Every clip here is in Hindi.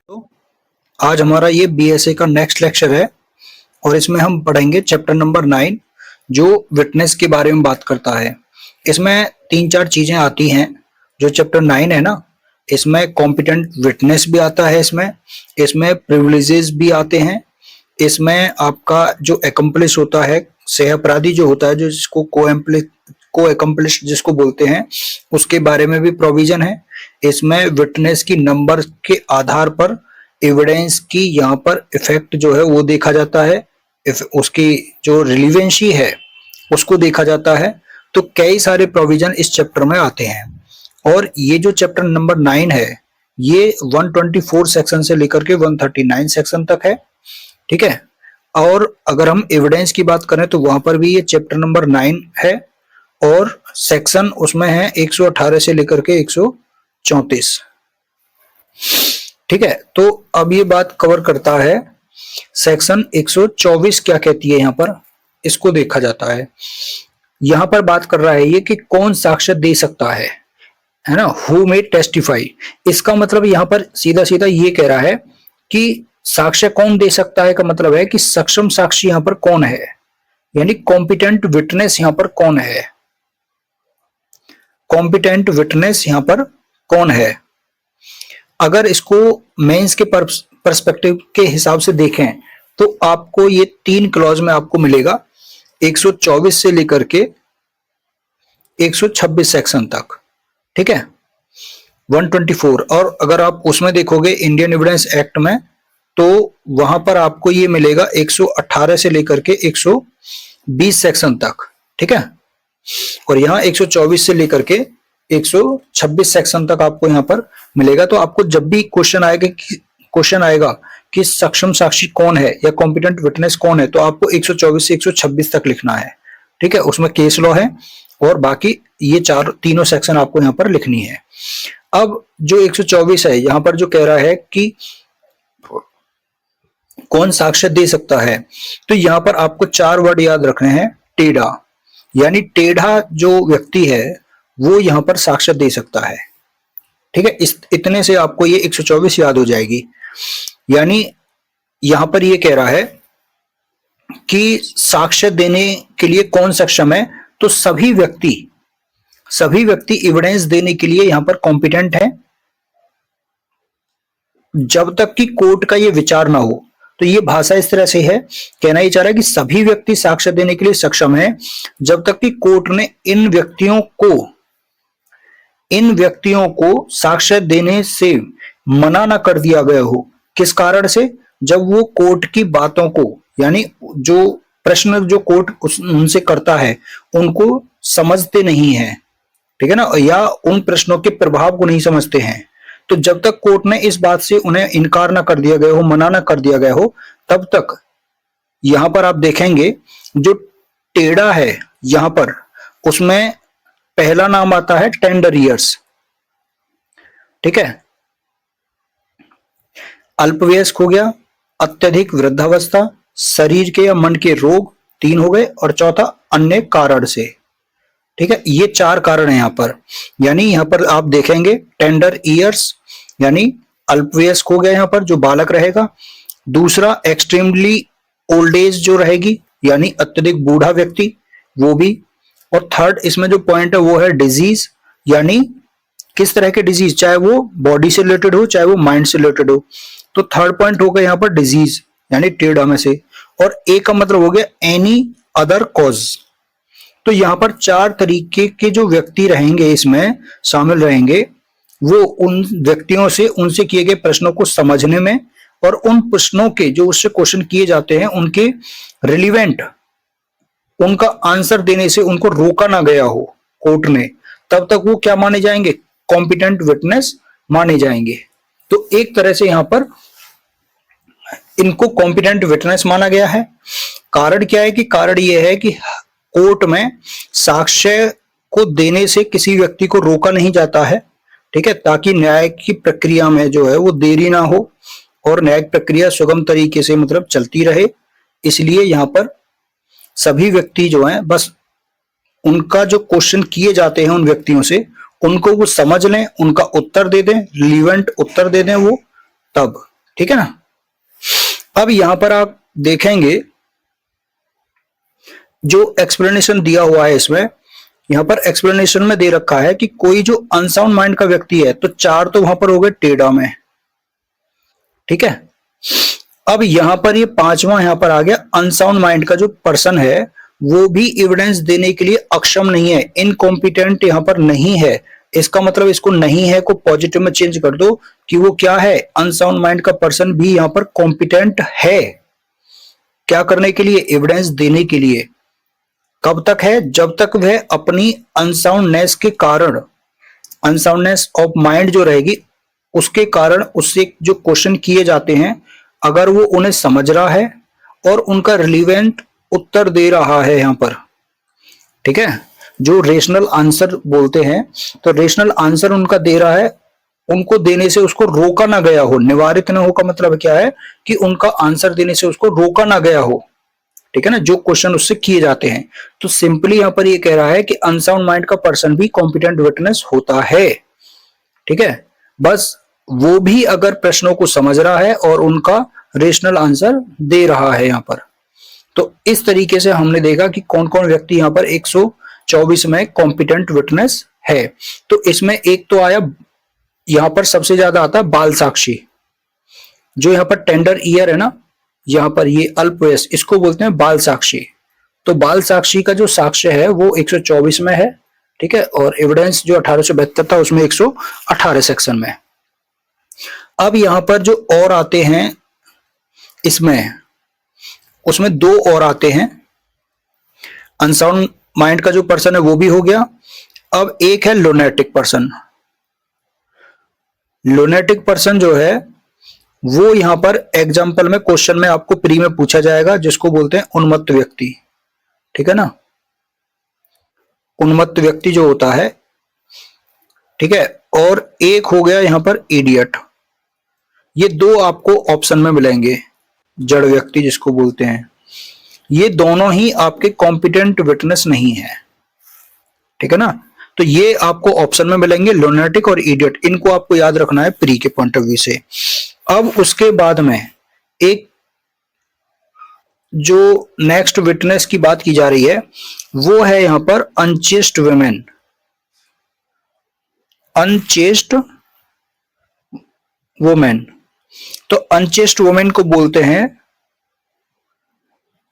तो आज हमारा ये बीएसए का नेक्स्ट लेक्चर है और इसमें हम पढ़ेंगे चैप्टर नंबर 9 जो विटनेस के बारे में बात करता है। इसमें 3-4 चीजें आती हैं। जो चैप्टर 9 है ना, इसमें कॉम्पिटेंट विटनेस भी आता है, इसमें प्रिविलेजेस भी आते हैं, इसमें आपका जो एकम्प्लिश होता है, सह अपराधी जो होता है, जो जिसको को एकम्प्लिश जिसको बोलते हैं, उसके बारे में भी प्रोविजन है। इसमें विटनेस की नंबर के आधार पर एविडेंस की यहाँ पर इफेक्ट जो है वो देखा जाता है, उसकी जो रिलीवेंसी है उसको देखा जाता है। तो कई सारे प्रोविजन इस चैप्टर में आते हैं और ये जो चैप्टर नंबर 9 है ये 124 सेक्शन से लेकर के 139 सेक्शन तक है, ठीक है। और अगर हम एविडेंस की बात करें तो वहां पर भी ये चैप्टर नंबर 9 है और सेक्शन उसमें है 118 से लेकर के 134, ठीक है। तो अब ये बात कवर करता है सेक्शन 124 क्या कहती है, यहाँ पर इसको देखा जाता है। यहाँ पर बात कर रहा है ये कि कौन साक्ष्य दे सकता है ना, हु मे टेस्टिफाई। इसका मतलब यहाँ पर सीधा सीधा ये कह रहा है कि साक्ष्य कौन दे सकता है, का मतलब है कि सक्षम साक्षी यहाँ पर कौन है, यानी कॉम्पिटेंट विटनेस यहाँ पर कौन है, कॉम्पिटेंट विटनेस यहाँ पर कौन है। अगर इसको मेंस के पर्सपेक्टिव के हिसाब से देखें तो आपको ये 3 क्लॉज में आपको मिलेगा, 124 से लेकर के 126 सेक्शन तक, ठीक है, 124। और अगर आप उसमें देखोगे इंडियन एविडेंस एक्ट में तो वहां पर आपको ये मिलेगा 118 से लेकर के 120 सेक्शन तक, ठीक है। और यहाँ 124 से लेकर के 126 सेक्शन तक आपको यहाँ पर मिलेगा। तो आपको जब भी क्वेश्चन आएगा कि सक्षम साक्षी कौन है या कॉम्पिटेंट विटनेस कौन है, तो आपको 124 से 126 तक लिखना है, ठीक है। उसमें केस लॉ है और बाकी ये तीनों सेक्शन आपको यहाँ पर लिखनी है। अब जो 124 है यहाँ पर जो कह रहा है कि कौन साक्ष्य दे सकता है, तो यहाँ पर आपको 4 वर्ड याद रखने हैं। टेढ़ा, यानी टेढ़ा जो व्यक्ति है वो यहाँ पर साक्ष्य दे सकता है, ठीक है। इतने से आपको ये 124 याद हो जाएगी। यानी यहां पर ये कह रहा है कि साक्ष्य देने के लिए कौन सक्षम है, तो सभी व्यक्ति एविडेंस देने के लिए यहां पर कॉम्पिटेंट है जब तक कि कोर्ट का ये विचार ना हो। तो ये भाषा इस तरह से है, कहना ये चाह रहा है कि सभी व्यक्ति साक्ष्य देने के लिए सक्षम है जब तक कि कोर्ट ने इन व्यक्तियों को साक्ष्य देने से मना न कर दिया गया हो। किस कारण से? जब वो कोर्ट की बातों को, यानी जो प्रश्न जो कोर्ट उनसे करता है उनको समझते नहीं है, ठीक है ना, या उन प्रश्नों के प्रभाव को नहीं समझते हैं। तो जब तक कोर्ट ने इस बात से उन्हें इनकार ना कर दिया गया हो, मना ना कर दिया गया हो, तब तक यहां पर आप देखेंगे जो टेढ़ा है यहां पर उसमें पहला नाम आता है टेंडर ईयर्स, ठीक है। अल्पवयस्क हो गया, अत्यधिक वृद्धावस्था, शरीर के या मन के रोग 3 हो गए, और चौथा अन्य कारण से, ठीक है। ये 4 कारण है यहाँ पर। यानी यहाँ पर आप देखेंगे टेंडर ईयर्स यानी अल्पवयस्क हो गया यहाँ पर जो बालक रहेगा। दूसरा एक्सट्रीमली ओल्ड एज जो रहेगी, यानी अत्यधिक बूढ़ा व्यक्ति, वो भी। और थर्ड इसमें जो पॉइंट है वो है डिजीज, यानी किस तरह के डिजीज, चाहे वो बॉडी से रिलेटेड हो चाहे वो माइंड से रिलेटेड हो। तो थर्ड पॉइंट हो गया यहाँ पर डिजीज यानी टेढ़ा में से। और ए का मतलब हो गया एनी अदर कॉज। तो यहाँ पर 4 तरीके के जो व्यक्ति रहेंगे इसमें शामिल रहेंगे, वो उन व्यक्तियों से उनसे किए गए प्रश्नों को समझने में और उन प्रश्नों के जो उससे क्वेश्चन किए जाते हैं उनके रिलीवेंट उनका आंसर देने से उनको रोका ना गया हो कोर्ट ने, तब तक वो क्या माने जाएंगे, कॉम्पिटेंट विटनेस माने जाएंगे। तो एक तरह से यहां पर इनको कॉम्पिटेंट विटनेस माना गया है। कारण क्या है कि कारण यह है कि कोर्ट में साक्ष्य को देने से किसी व्यक्ति को रोका नहीं जाता है, ठीक है, ताकि न्याय की प्रक्रिया में जो है वो देरी ना हो और न्यायिक प्रक्रिया सुगम तरीके से मतलब चलती रहे। इसलिए यहाँ पर सभी व्यक्ति जो हैं बस उनका जो क्वेश्चन किए जाते हैं उन व्यक्तियों से उनको वो समझ लें, उनका उत्तर दे दें, रिलीवेंट उत्तर दे दें वो, तब ठीक है ना। अब यहां पर आप देखेंगे जो एक्सप्लेनेशन दिया हुआ है इसमें, यहां पर एक्सप्लेनेशन में दे रखा है कि कोई जो अनसाउंड माइंड का व्यक्ति है, तो 4 तो वहां पर हो गए टेढ़ा में, ठीक है। अब यहां पर ये 5वां यहां पर आ गया, अनसाउंड माइंड का जो पर्सन है वो भी एविडेंस देने के लिए अक्षम नहीं है, इनकॉम्पिटेंट यहां पर नहीं है। इसका मतलब इसको नहीं है को पॉजिटिव में चेंज कर दो कि वो क्या है, अनसाउंड माइंड का पर्सन भी यहां पर कॉम्पिटेंट है। क्या करने के लिए, एविडेंस देने के लिए। कब तक है, जब तक वह अपनी अनसाउंडनेस के कारण, अनसाउंडनेस ऑफ माइंड जो रहेगी उसके कारण उससे जो क्वेश्चन किए जाते हैं अगर वो उन्हें समझ रहा है और उनका रिलीवेंट उत्तर दे रहा है यहां पर, ठीक है। जो रेशनल आंसर बोलते हैं, तो रेशनल आंसर उनका दे रहा है, उनको देने से उसको रोका ना गया हो, निवारित ना हो का मतलब क्या है कि उनका आंसर देने से उसको रोका ना गया हो, ठीक है ना, जो क्वेश्चन उससे किए जाते हैं। तो सिंपली यहां पर ये कह रहा है कि अनसाउंड माइंड का पर्सन भी कॉम्पिटेंट विटनेस होता है, ठीक है। बस वो भी अगर प्रश्नों को समझ रहा है और उनका रेशनल आंसर दे रहा है यहां पर। तो इस तरीके से हमने देखा कि कौन कौन व्यक्ति यहां पर 124 में कॉम्पिटेंट विटनेस है। तो इसमें एक तो आया, यहां पर सबसे ज्यादा आता है बाल साक्षी, जो यहां पर टेंडर ईयर है ना, यहां पर ये अल्प वयस्क, इसको बोलते हैं बाल साक्षी। तो बाल साक्षी का जो साक्ष्य है वो 124 में है, ठीक है। और एविडेंस जो 1872 था उसमें 118 सेक्शन में। अब यहां पर जो और आते हैं इसमें, उसमें 2 और आते हैं। अनसाउंड माइंड का जो पर्सन है वो भी हो गया। अब एक है लुनेटिक पर्सन। लुनेटिक पर्सन जो है वो यहां पर एग्जाम्पल में क्वेश्चन में आपको प्री में पूछा जाएगा, जिसको बोलते हैं उन्मत्त व्यक्ति, ठीक है ना। उन्मत्त व्यक्ति जो होता है, ठीक है। और एक हो गया यहां पर इडियट। ये 2 आपको ऑप्शन में मिलेंगे, जड़ व्यक्ति जिसको बोलते हैं। ये दोनों ही आपके कॉम्पिटेंट विटनेस नहीं है, ठीक है ना। तो ये आपको ऑप्शन में मिलेंगे, लुनेटिक और इडियट, इनको आपको याद रखना है प्री के पॉइंट ऑफ व्यू से। अब उसके बाद में एक जो नेक्स्ट विटनेस की बात की जा रही है वो है यहां पर अनचेस्ट वुमेन। अनचेस्ट वुमेन, तो अनचेस्ट वुमेन को बोलते हैं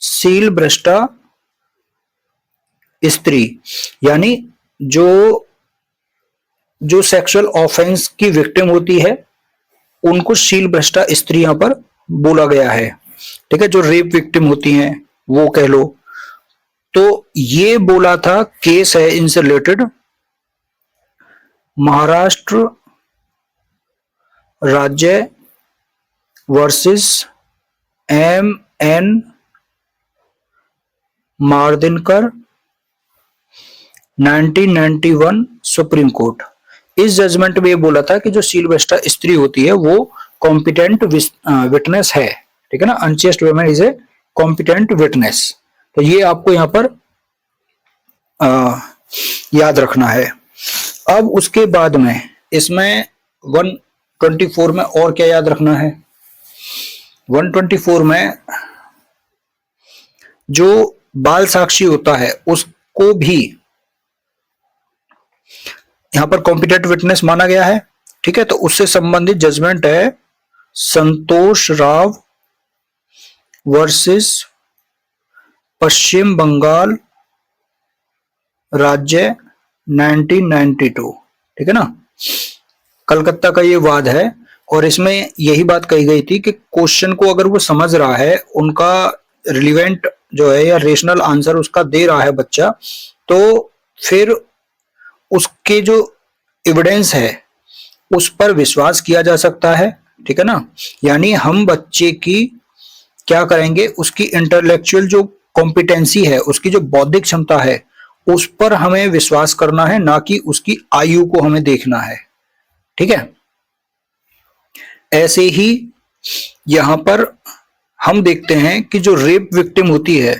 शील भ्रष्टा स्त्री, यानी जो सेक्सुअल ऑफेंस की विक्टिम होती है उनको शील भ्रष्टा स्त्री यहां पर बोला गया है, ठीक है। जो रेप विक्टिम होती हैं वो कह लो। तो ये बोला था, केस है इनसे रिलेटेड, महाराष्ट्र राज्य वर्सेस M.N. मार्दिनकर 1991 supreme court. इस जजमेंट में ये बोला था कि जो शील भ्रष्टा स्त्री होती है वो कॉम्पिटेंट विटनेस है, ठीक है ना। Unchaste women is a competent witness. तो ये आपको यहां पर याद रखना है। अब उसके बाद में इसमें 124 में और क्या याद रखना है, 124 में जो बाल साक्षी होता है उसको भी यहां पर कॉम्पिटेंट विटनेस माना गया है, ठीक है। तो उससे संबंधित जजमेंट है संतोष राव वर्सेस पश्चिम बंगाल राज्य 1992, ठीक है ना। कलकत्ता का ये वाद है और इसमें यही बात कही गई थी कि क्वेश्चन को अगर वो समझ रहा है, उनका रिलीवेंट जो है या रेशनल आंसर उसका दे रहा है बच्चा, तो फिर उसके जो एविडेंस है उस पर विश्वास किया जा सकता है, ठीक है ना। यानी हम बच्चे की क्या करेंगे, उसकी इंटेलेक्चुअल जो कॉम्पिटेंसी है, उसकी जो बौद्धिक क्षमता है उस पर हमें विश्वास करना है, ना कि उसकी आयु को हमें देखना है, ठीक है। ऐसे ही यहां पर हम देखते हैं कि जो रेप विक्टिम होती है,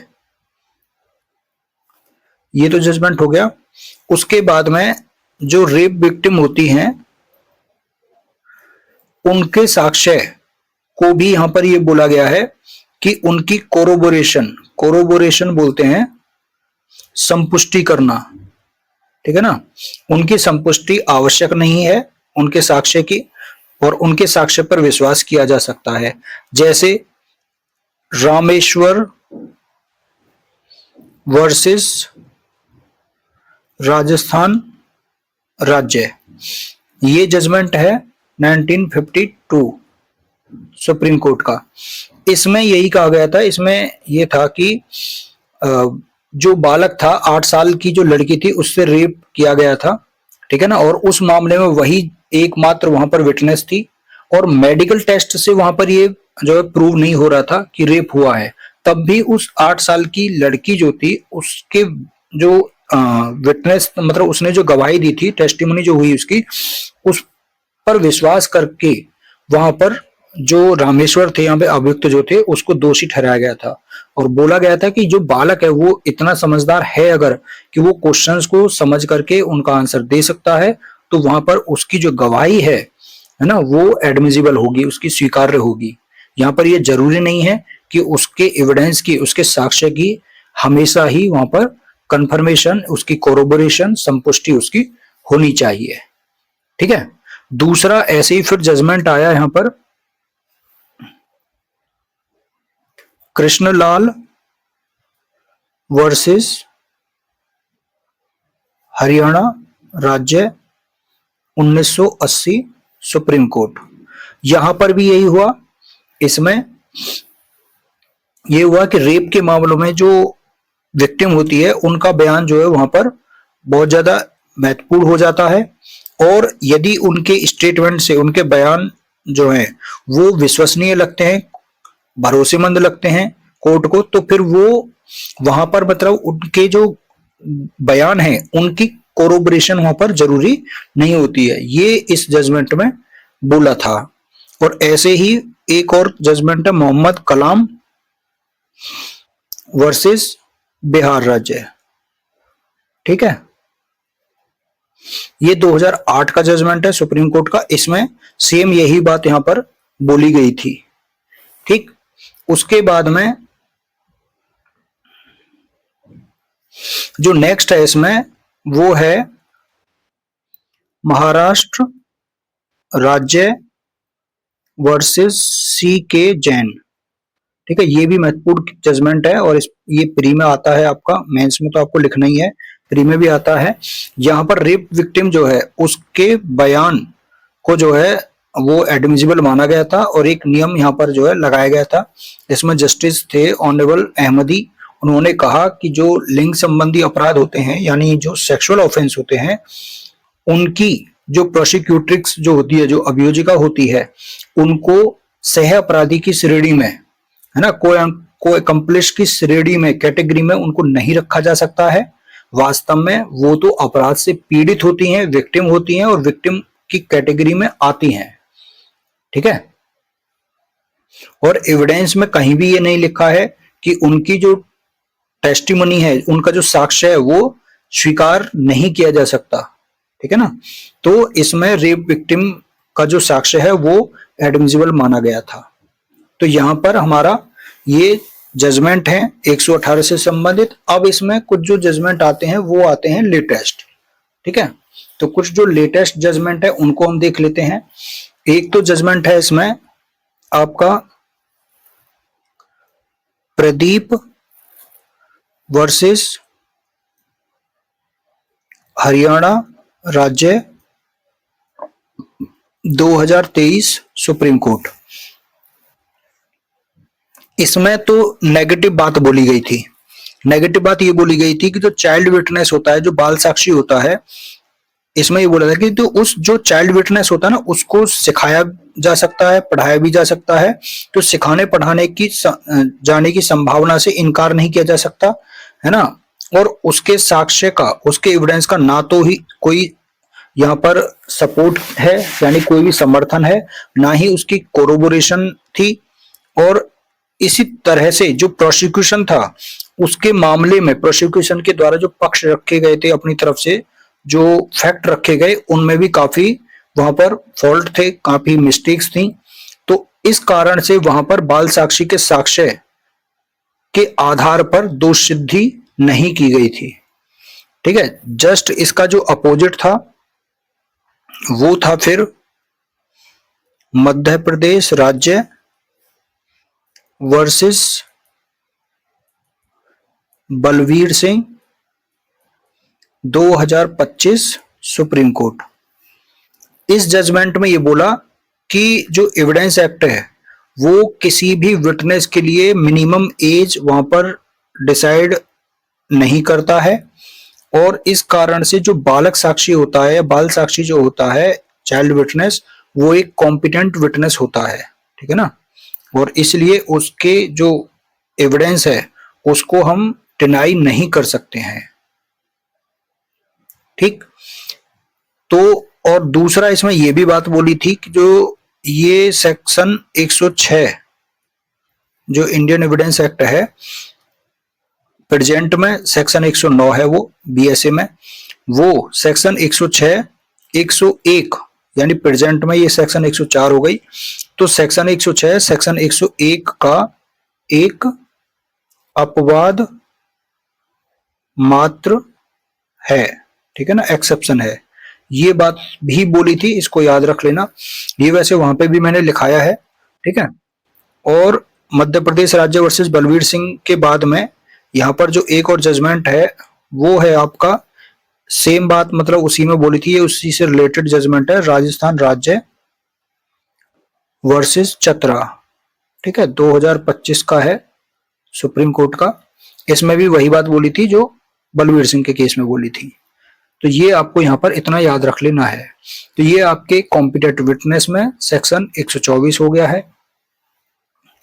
ये तो जजमेंट हो गया। उसके बाद में जो रेप विक्टिम होती हैं उनके साक्ष्य को भी यहां पर ये बोला गया है कि उनकी कोरोबोरेशन बोलते हैं संपुष्टि करना, ठीक है ना, उनकी संपुष्टि आवश्यक नहीं है उनके साक्ष्य की, और उनके साक्ष्य पर विश्वास किया जा सकता है। जैसे रामेश्वर वर्सेस राजस्थान राज्य, ये जजमेंट है 1952 सुप्रीम कोर्ट का। इसमें यही कहा गया था, इसमें यह था कि जो बालक था 8 साल की जो लड़की थी उससे रेप किया गया था, ठीक है ना, और उस मामले में वही एकमात्र वहां पर विटनेस थी, और मेडिकल टेस्ट से वहां पर ये जो है प्रूव नहीं हो रहा था कि रेप हुआ है। तब भी उस 8 साल की लड़की जो थी उसके जो विटनेस मतलब उसने जो गवाही दी थी, टेस्टिमनी जो हुई उसकी, उस पर विश्वास करके वहां पर जो रामेश्वर थे यहाँ पे अभियुक्त जो थे उसको दोषी ठहराया गया था, और बोला गया था कि जो बालक है वो इतना समझदार है अगर कि वो क्वेश्चंस को समझ करके उनका आंसर दे सकता है, तो वहां पर उसकी जो गवाही है ना, वो एडमिजिबल होगी, उसकी स्वीकार्य होगी। यहाँ पर ये जरूरी नहीं है कि उसके एविडेंस की, उसके साक्ष्य की हमेशा ही वहां पर कंफर्मेशन, उसकी कोरोबोरेशन, संपुष्टि उसकी होनी चाहिए, ठीक है। दूसरा ऐसे ही फिर जजमेंट आया यहां पर कृष्णलाल वर्सेस हरियाणा राज्य 1980 सुप्रीम कोर्ट। यहां पर भी यही हुआ। इसमें यह हुआ कि रेप के मामलों में जो विक्टिम होती है उनका बयान जो है वहां पर बहुत ज्यादा महत्वपूर्ण हो जाता है, और यदि उनके स्टेटमेंट से उनके बयान जो हैं वो विश्वसनीय लगते हैं, भरोसेमंद लगते हैं कोर्ट को, तो फिर वो वहां पर मतलब उनके जो बयान है उनकी कोरोबरेशन वहां पर जरूरी नहीं होती है। ये इस जजमेंट में बोला था। और ऐसे ही एक और जजमेंट है मोहम्मद कलाम वर्सेस बिहार राज्य, ठीक है। ये 2008 का जजमेंट है सुप्रीम कोर्ट का। इसमें सेम यही बात यहां पर बोली गई थी, ठीक। उसके बाद में जो नेक्स्ट है इसमें वो है महाराष्ट्र राज्य वर्सेस सी के जैन, ठीक है। ये भी महत्वपूर्ण जजमेंट है, और ये प्री में आता है, आपका मेंस में तो आपको लिखना ही है, प्री में भी आता है। यहाँ पर रेप विक्टिम जो है उसके बयान को जो है वो एडमिजिबल माना गया था, और एक नियम यहाँ पर जो है लगाया गया था। इसमें जस्टिस थे ऑनरेबल अहमदी। उन्होंने कहा कि जो लिंग संबंधी अपराध होते हैं यानी जो सेक्सुअल ऑफेंस होते हैं, उनकी जो प्रोसिक्यूट्रिक्स जो होती है, जो अभियोजिका होती है, उनको सह अपराधी की श्रेणी में, है ना, को अकम्प्लिश की श्रेणी में, कैटेगरी में उनको नहीं रखा जा सकता है। वास्तव में वो तो अपराध से पीड़ित होती हैं, विक्टिम होती हैं, और विक्टिम की कैटेगरी में आती हैं, ठीक है। और एविडेंस में कहीं भी ये नहीं लिखा है कि उनकी जो टेस्टिमनी है, उनका जो साक्ष्य है वो स्वीकार नहीं किया जा सकता, ठीक है ना। तो इसमें रेप विक्टिम का जो साक्ष्य है वो एडमिजिबल माना गया था। तो यहां पर हमारा ये जजमेंट है 118 से संबंधित। अब इसमें कुछ जो जजमेंट आते हैं वो आते हैं लेटेस्ट, ठीक है। तो कुछ जो लेटेस्ट जजमेंट है उनको हम देख लेते हैं। एक तो जजमेंट है इसमें आपका प्रदीप वर्सेस हरियाणा राज्य 2023 सुप्रीम कोर्ट। इसमें तो नेगेटिव बात बोली गई थी। नेगेटिव बात ये बोली गई थी कि जो चाइल्ड विटनेस होता है, जो बाल साक्षी होता है, इसमें ये बोला था कि तो उस जो चाइल्ड विटनेस होता है ना, उसको सिखाया जा सकता है, पढ़ाया भी जा सकता है। तो सिखाने पढ़ाने की जाने की संभावना से इनकार नहीं किया जा सकता, है ना। और उसके साक्ष्य का, उसके एविडेंस का ना तो ही कोई यहाँ पर सपोर्ट है, यानी कोई भी समर्थन है, ना ही उसकी कोरोबोरेशन थी। और इसी तरह से जो प्रोसिक्यूशन था उसके मामले में प्रोसिक्यूशन के द्वारा जो पक्ष रखे गए थे, अपनी तरफ से जो फैक्ट रखे गए, उनमें भी काफी वहां पर फॉल्ट थे, काफी मिस्टेक्स थी। तो इस कारण से वहां पर बाल साक्षी के साक्ष्य के आधार पर दोष सिद्धि नहीं की गई थी। ठीक है, जस्ट इसका जो अपोजिट था वो था फिर मध्य प्रदेश राज्य versus Balvir Singh 2025 supreme court. इस जजमेंट में ये बोला कि जो एविडेंस एक्ट है वो किसी भी विटनेस के लिए मिनिमम एज वहां पर डिसाइड नहीं करता है, और इस कारण से जो बालक साक्षी होता है, बाल साक्षी जो होता है, चाइल्ड विटनेस, वो एक कॉम्पिटेंट विटनेस होता है। ठीक है ना, और इसलिए उसके जो एविडेंस है उसको हम डिनाई नहीं कर सकते हैं। ठीक, तो और दूसरा इसमें यह भी बात बोली थी कि जो ये सेक्शन 106 जो इंडियन एविडेंस एक्ट है, प्रेजेंट में सेक्शन 109 है वो बीएसए में, वो सेक्शन 106, 101 यानी प्रेजेंट में ये सेक्शन 104 हो गई, तो सेक्शन 106 सेक्शन 101 का एक अपवाद मात्र है। ठीक है ना, एक्सेप्शन है। ये बात भी बोली थी, इसको याद रख लेना। ये वैसे वहां पे भी मैंने लिखाया है। ठीक है, और मध्य प्रदेश राज्य वर्सेस बलवीर सिंह के बाद में यहाँ पर जो एक और जजमेंट है वो है आपका सेम बात, मतलब उसी में बोली थी, ये उसी से रिलेटेड जजमेंट है, राजस्थान राज्य वर्सेस चतरा। ठीक है, 2025 का है सुप्रीम कोर्ट का। इसमें भी वही बात बोली थी जो बलवीर सिंह के केस में बोली थी। तो ये आपको यहाँ पर इतना याद रख लेना है। तो ये आपके कॉम्पिटेंट विटनेस में सेक्शन 124 हो गया है।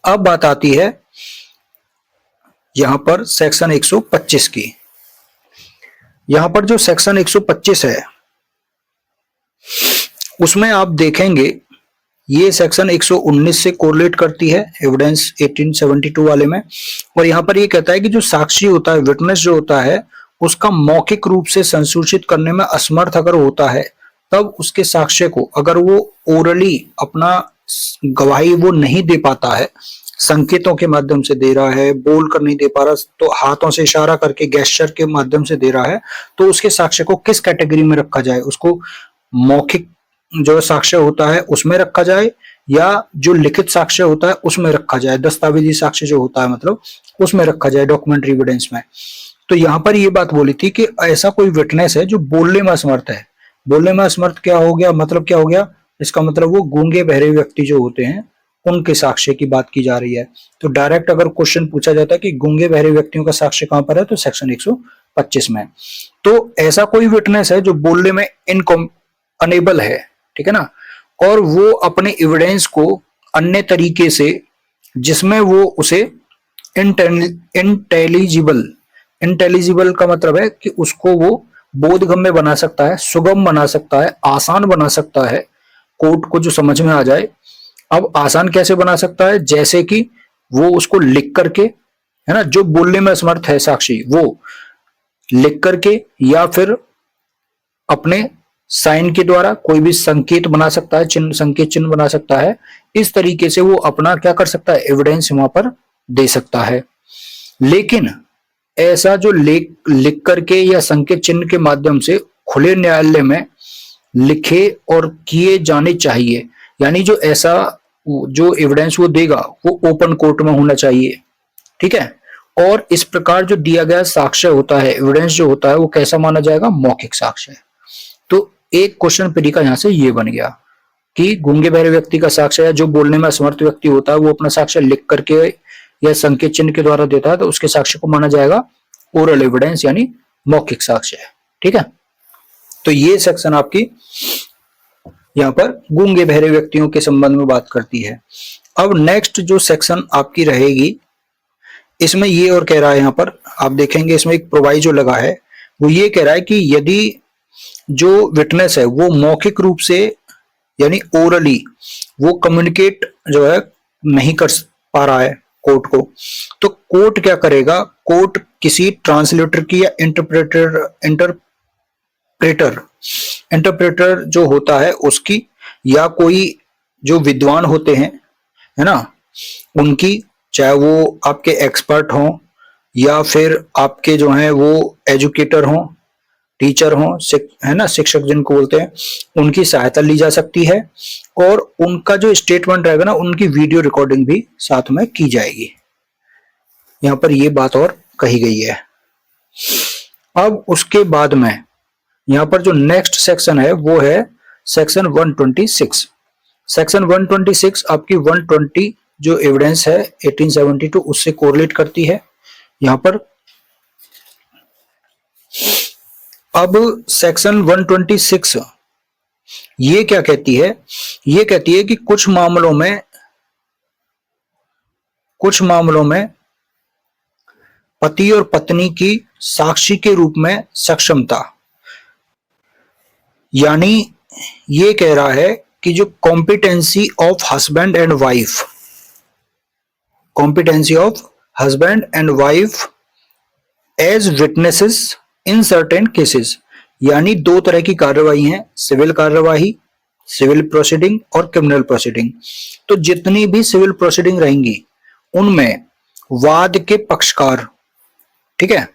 अब बात आती है यहां पर सेक्शन 125 की। यहां पर जो सेक्शन 125 है उसमें आप देखेंगे ये सेक्शन 119 से कोरिलेट करती है एविडेंस 1872 वाले में, और यहां पर ये कहता है कि जो साक्षी होता है, विटनेस जो होता है, उसका मौखिक रूप से संसूचित करने में असमर्थ अगर होता है तब उसके साक्ष्य को, अगर वो ओरली अपना गवाही वो नहीं दे पाता है, संकेतों के माध्यम से दे रहा है, बोल कर नहीं दे पा रहा, तो हाथों से इशारा करके गेस्चर के माध्यम से दे रहा है, तो उसके साक्ष्य को किस कैटेगरी में रखा जाए? उसको मौखिक जो साक्ष्य होता है उसमें रखा जाए, या जो लिखित साक्ष्य होता है उसमें रखा जाए, दस्तावेजी साक्ष्य जो होता है मतलब उसमें रखा जाए, डॉक्यूमेंट्री एविडेंस में। तो यहां पर ये बात बोली थी कि ऐसा कोई विटनेस है जो बोलने में असमर्थ है। बोलने में असमर्थ क्या हो गया, मतलब क्या हो गया? इसका मतलब वो गूंगे बहरे व्यक्ति जो होते हैं उनके साक्ष्य की बात की जा रही है। तो डायरेक्ट अगर क्वेश्चन पूछा जाता है कि गूंगे बहरे व्यक्तियों का साक्ष्य कहां पर है, तो सेक्शन 125 में। तो ऐसा कोई विटनेस है जो बोलने में अनेबल है, ठीक है ना, और वो अपने एविडेंस को अन्य तरीके से, जिसमें वो उसे इंटेलिजिबल का मतलब है कि उसको वो बोधगम्य बना सकता है, सुगम बना सकता है, आसान बना सकता है, कोर्ट को जो समझ में आ जाए। अब आसान कैसे बना सकता है? जैसे कि वो उसको लिख करके, है ना, जो बोलने में असमर्थ है साक्षी, वो लिख करके या फिर अपने साइन के द्वारा कोई भी संकेत बना सकता है, चिन्ह, संकेत चिन्ह बना सकता है। इस तरीके से वो अपना क्या कर सकता है, एविडेंस वहां पर दे सकता है। लेकिन ऐसा जो लिख करके या संकेत चिन्ह के माध्यम से खुले न्यायालय में लिखे और किए जाने चाहिए, यानी जो ऐसा जो एविडेंस वो देगा वो ओपन कोर्ट में होना चाहिए, ठीक है। और इस प्रकार जो दिया गया साक्ष्य होता है, एविडेंस जो होता है, वो कैसा माना जाएगा? मौखिक साक्ष्य। तो एक क्वेश्चन पीढ़ी का यहां से ये बन गया कि गूंगे बहरे व्यक्ति का साक्ष्य या जो बोलने में असमर्थ व्यक्ति होता है वो अपना साक्ष्य लिख करके या संकेत चिन्ह के द्वारा देता है, तो उसके साक्ष्य को माना जाएगा ओरल एविडेंस, यानी मौखिक साक्ष्य है, ठीक है। तो ये सेक्शन आपकी यहाँ पर गूंगे बहरे व्यक्तियों के संबंध में बात करती है। अब नेक्स्ट जो सेक्शन आपकी रहेगी, इसमें ये और कह रहा है, यहाँ पर आप देखेंगे इसमें एक प्रोवाइजो लगा है, वो ये कह रहा है कि यदि जो विटनेस है वो मौखिक रूप से यानी ओरली वो कम्युनिकेट जो है नहीं कर पा रहा है कोर्ट को, तो कोर्ट क्या करेगा? कोर्ट किसी ट्रांसलेटर की या इंटरप्रेटर जो होता है उसकी, या कोई जो विद्वान होते हैं है ना, उनकी, चाहे वो आपके एक्सपर्ट हों या फिर आपके जो हैं वो एजुकेटर हों, टीचर हों, है ना, शिक्षक जिनको बोलते हैं, उनकी सहायता ली जा सकती है और उनका जो स्टेटमेंट रहेगा ना, उनकी वीडियो रिकॉर्डिंग भी साथ में की जाएगी। यहाँ पर ये बात और कही गई है। अब उसके बाद में यहाँ पर जो नेक्स्ट सेक्शन है वो है सेक्शन 126। सेक्शन 126 आपकी 120 जो एविडेंस है 1872 उससे कोरिलेट करती है यहाँ पर। अब सेक्शन 126 ये क्या कहती है, ये कहती है कि कुछ मामलों में पति और पत्नी की साक्षी के रूप में सक्षमता, यानी ये कह रहा है कि जो competency of husband and wife, competency of husband and wife as witnesses in certain cases, यानी दो तरह की कार्यवाही है, सिविल कार्यवाही, सिविल प्रोसीडिंग और क्रिमिनल प्रोसीडिंग। तो जितनी भी सिविल प्रोसीडिंग रहेंगी उनमें वाद के पक्षकार, ठीक है,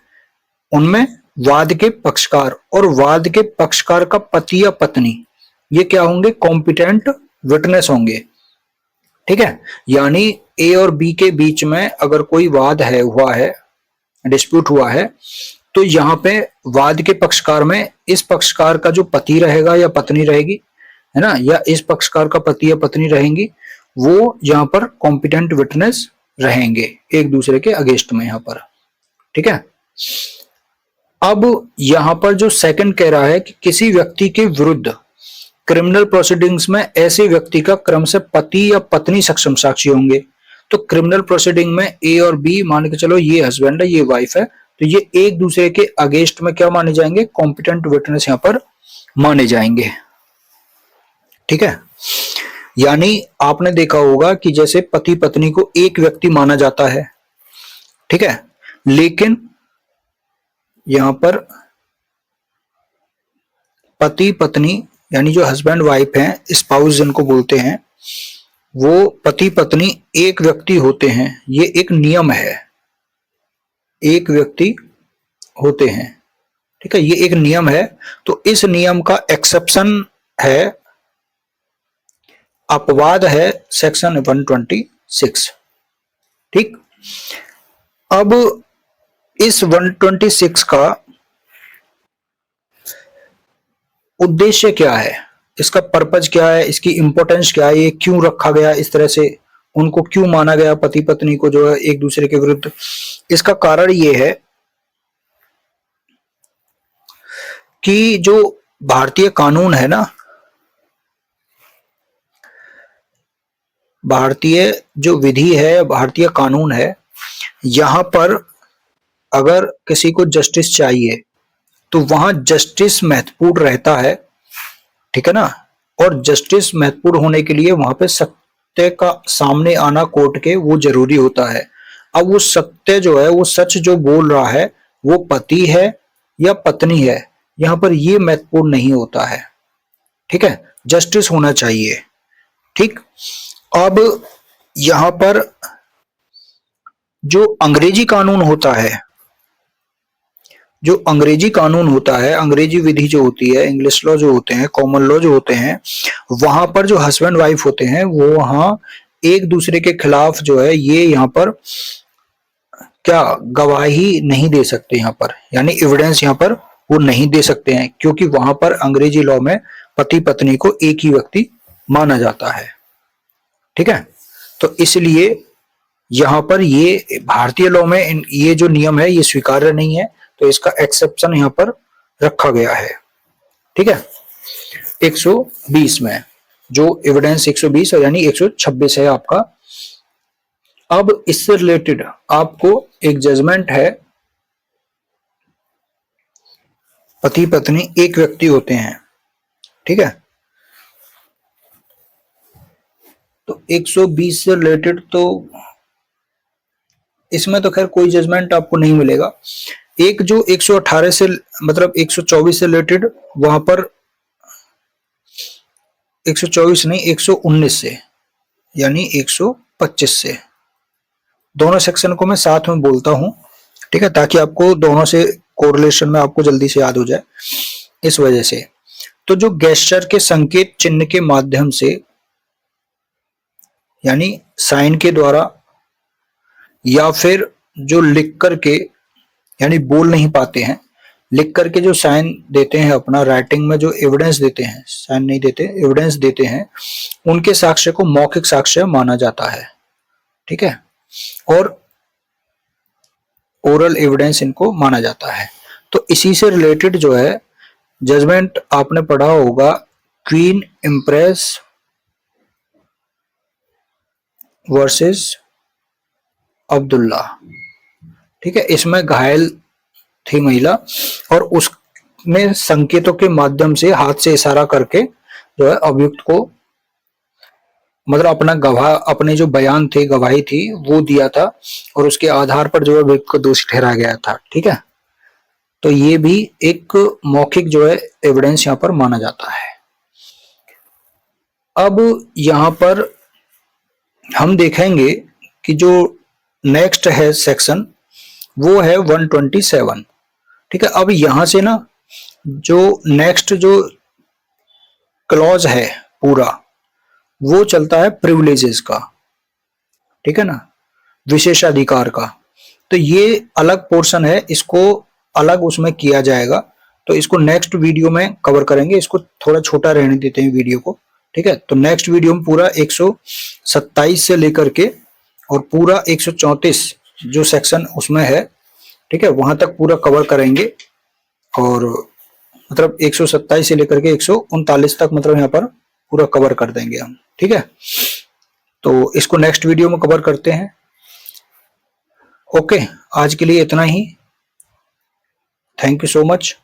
उनमें वाद के पक्षकार और वाद के पक्षकार का पति या पत्नी ये क्या होंगे, कॉम्पिटेंट विटनेस होंगे। ठीक है, यानी ए और बी के बीच में अगर कोई वाद है, हुआ है, डिस्प्यूट हुआ है, तो यहाँ पे वाद के पक्षकार में इस पक्षकार का जो पति रहेगा या पत्नी रहेगी, है ना, या इस पक्षकार का पति या पत्नी रहेंगी, वो यहाँ पर कॉम्पिटेंट विटनेस रहेंगे एक दूसरे के अगेंस्ट में यहाँ पर। ठीक है, अब यहाँ पर जो सेकंड कह रहा है कि किसी व्यक्ति के विरुद्ध क्रिमिनल प्रोसीडिंग्स में ऐसे व्यक्ति का क्रम से पति या पत्नी सक्षम साक्षी होंगे। तो क्रिमिनल प्रोसीडिंग में ए और बी, मान के चलो ये हस्बैंड है, ये वाइफ है, तो ये एक दूसरे के अगेंस्ट में क्या माने जाएंगे, कॉम्पिटेंट विटनेस यहाँ पर माने जाएंगे। ठीक है, यानी आपने देखा होगा कि जैसे पति पत्नी को एक व्यक्ति माना जाता है, ठीक है, लेकिन यहां पर पति पत्नी यानी जो हस्बैंड वाइफ हैं, स्पाउस जिनको बोलते हैं, वो पति पत्नी एक व्यक्ति होते हैं, ये एक नियम है, एक व्यक्ति होते हैं। ठीक है, ये एक नियम है। तो इस नियम का एक्सेप्शन है, अपवाद है सेक्शन 126। ठीक, अब इस 126 का उद्देश्य क्या है, इसका पर्पज क्या है, इसकी इंपॉर्टेंस क्या है, ये क्यों रखा गया, इस तरह से उनको क्यों माना गया पति पत्नी को जो है एक दूसरे के विरुद्ध। इसका कारण ये है कि जो भारतीय कानून है ना, भारतीय जो विधि है, भारतीय कानून है, यहां पर अगर किसी को जस्टिस चाहिए तो वहां जस्टिस महत्वपूर्ण रहता है। ठीक है ना, और जस्टिस महत्वपूर्ण होने के लिए वहां पे सत्य का सामने आना कोर्ट के वो जरूरी होता है। अब वो सत्य जो है, वो सच जो बोल रहा है, वो पति है या पत्नी है, यहां पर ये महत्वपूर्ण नहीं होता है। ठीक है, जस्टिस होना चाहिए। ठीक, अब यहां पर जो अंग्रेजी कानून होता है, जो अंग्रेजी कानून होता है, अंग्रेजी विधि जो होती है, इंग्लिश लॉ जो होते हैं, कॉमन लॉ जो होते हैं, वहां पर जो हस्बैंड वाइफ होते हैं वो वहां एक दूसरे के खिलाफ जो है ये यहाँ पर क्या गवाही नहीं दे सकते, यहाँ पर यानी एविडेंस यहाँ पर वो नहीं दे सकते हैं, क्योंकि वहां पर अंग्रेजी लॉ में पति पत्नी को एक ही व्यक्ति माना जाता है। ठीक है, तो इसलिए यहां पर ये भारतीय लॉ में ये जो नियम है ये स्वीकार्य नहीं है, तो इसका एक्सेप्शन यहां पर रखा गया है। ठीक है, 120 में जो एविडेंस 120 है यानी 126 है आपका। अब इससे रिलेटेड आपको एक जजमेंट है, पति पत्नी एक व्यक्ति होते हैं। ठीक है, तो 120 से रिलेटेड तो इसमें तो खैर कोई जजमेंट आपको नहीं मिलेगा। एक जो 118 से मतलब 124 से रिलेटेड, वहां पर 124 नहीं 119 से, यानी 25 से। दोनों सेक्शन को मैं साथ में बोलता हूं, ठीक है, ताकि आपको दोनों से कोरिलेशन में आपको जल्दी से याद हो जाए, इस वजह से। तो जो गेस्चर के संकेत चिन्ह के माध्यम से, यानी साइन के द्वारा, या फिर जो लिख करके, यानी बोल नहीं पाते हैं, लिख करके जो साइन देते हैं अपना राइटिंग में, जो एविडेंस देते हैं, साइन नहीं देते, एविडेंस देते हैं, उनके साक्ष्य को मौखिक साक्ष्य माना जाता है, ठीक है, और ओरल एविडेंस इनको माना जाता है। तो इसी से रिलेटेड जो है जजमेंट आपने पढ़ा होगा, क्वीन इम्प्रेस वर्सेस अब्दुल्ला, ठीक है। इसमें घायल थी महिला और उसने संकेतों के माध्यम से हाथ से इशारा करके जो है अभियुक्त को, मतलब अपना गवाह, अपने जो बयान थे, गवाही थी, वो दिया था और उसके आधार पर जो है अभियुक्त को दोषी ठहराया गया था, ठीक है। तो ये भी एक मौखिक जो है एविडेंस यहाँ पर माना जाता है। अब यहाँ पर हम देखेंगे कि जो नेक्स्ट है सेक्शन, वो है 127, ठीक है। अब यहां से ना जो नेक्स्ट जो क्लॉज है पूरा, वो चलता है प्रिविलेजेस का, ठीक है ना, विशेषाधिकार का। तो ये अलग पोर्शन है, इसको अलग उसमें किया जाएगा, तो इसको नेक्स्ट वीडियो में कवर करेंगे। इसको थोड़ा छोटा रहने देते हैं वीडियो को, ठीक है। तो नेक्स्ट वीडियो में पूरा 127 से लेकर के और पूरा 134 जो सेक्शन उसमें है, ठीक है, वहां तक पूरा कवर करेंगे। और मतलब 127 से लेकर के 139 तक मतलब यहाँ पर पूरा कवर कर देंगे हम, ठीक है। तो इसको नेक्स्ट वीडियो में कवर करते हैं। ओके, आज के लिए इतना ही। Thank you so much.